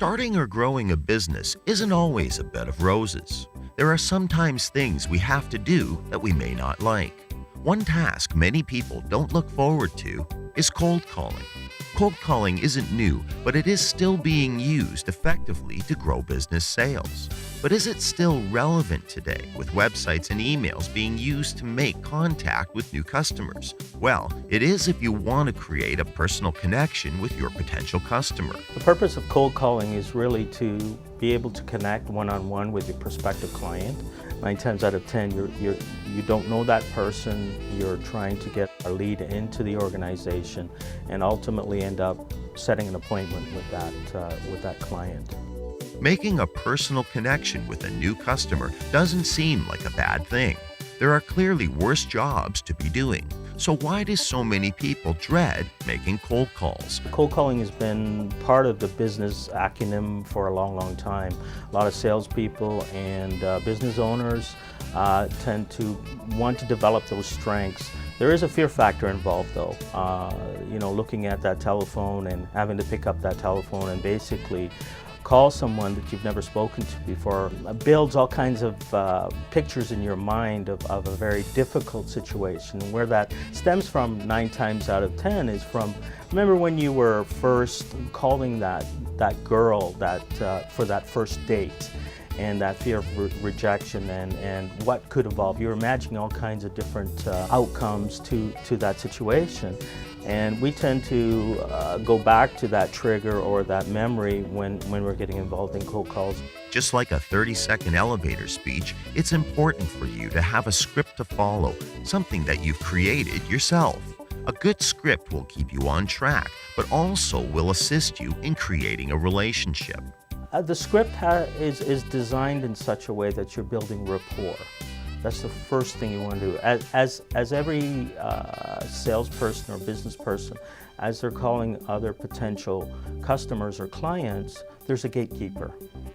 Starting or growing a business isn't always a bed of roses. There are sometimes things we have to do that we may not like. One task many people don't look forward to is cold calling. Cold calling isn't new, but it is still being used effectively to grow business sales. But is it still relevant today with websites and emails being used to make contact with new customers? Well, it is if you want to create a personal connection with your potential customer. The purpose of cold calling is really to be able to connect one-on-one with your prospective client. 9 times out of 10, you don't know that person. You're trying to get a lead into the organization and ultimately end up setting an appointment with that client. Making a personal connection with a new customer doesn't seem like a bad thing. There are clearly worse jobs to be doing. So why do so many people dread making cold calls? Cold calling has been part of the business acronym for a long, long time. A lot of salespeople and business owners tend to want to develop those strengths. There is a fear factor involved though. Looking at that telephone and having to pick up that telephone and basically call someone that you've never spoken to before builds all kinds of pictures in your mind of a very difficult situation. Where that stems from 9 times out of 10 is from, remember when you were first calling that girl for that first date, and that fear of rejection and what could evolve. You're imagining all kinds of different outcomes to that situation. And we tend to go back to that trigger or that memory when we're getting involved in cold calls. Just like a 30-second elevator speech, it's important for you to have a script to follow, something that you've created yourself. A good script will keep you on track, but also will assist you in creating a relationship. The script is designed in such a way that you're building rapport. That's the first thing you want to do. As every salesperson or business person, as they're calling other potential customers or clients, there's a gatekeeper.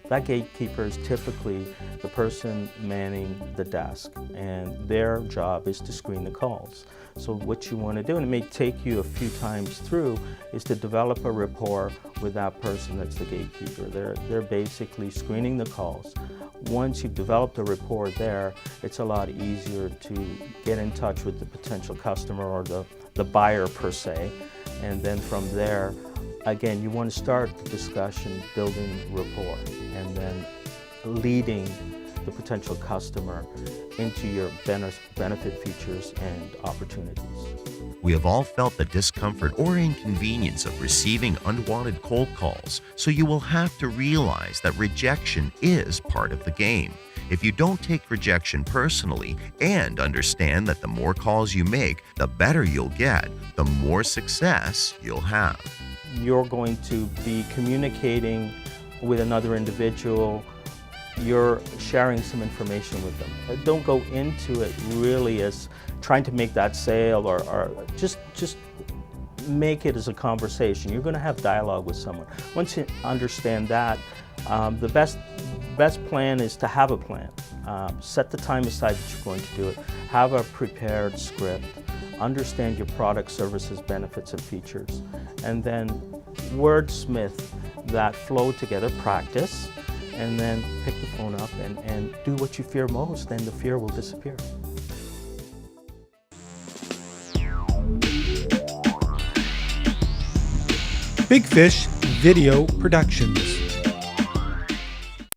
That gatekeeper is typically the person manning the desk, and their job is to screen the calls. So what you want to do, and it may take you a few times through, is to develop a rapport with that person that's the gatekeeper. They're basically screening the calls. Once you've developed a rapport there, it's a lot easier to get in touch with the potential customer or the buyer per se. And then from there, again, you want to start the discussion building rapport and then leading the potential customer into your benefit features and opportunities. We have all felt the discomfort or inconvenience of receiving unwanted cold calls, so you will have to realize that rejection is part of the game. If you don't take rejection personally and understand that the more calls you make, the better you'll get, the more success you'll have. You're going to be communicating with another individual. You're sharing some information with them. Don't go into it really as trying to make that sale or just make it as a conversation. You're going to have dialogue with someone. Once you understand that, the best plan is to have a plan. Set the time aside that you're going to do it. Have a prepared script. Understand your product, services, benefits, and features. And then wordsmith that flow together, practice, and then pick the phone up and do what you fear most, and the fear will disappear. Big Fish Video Productions.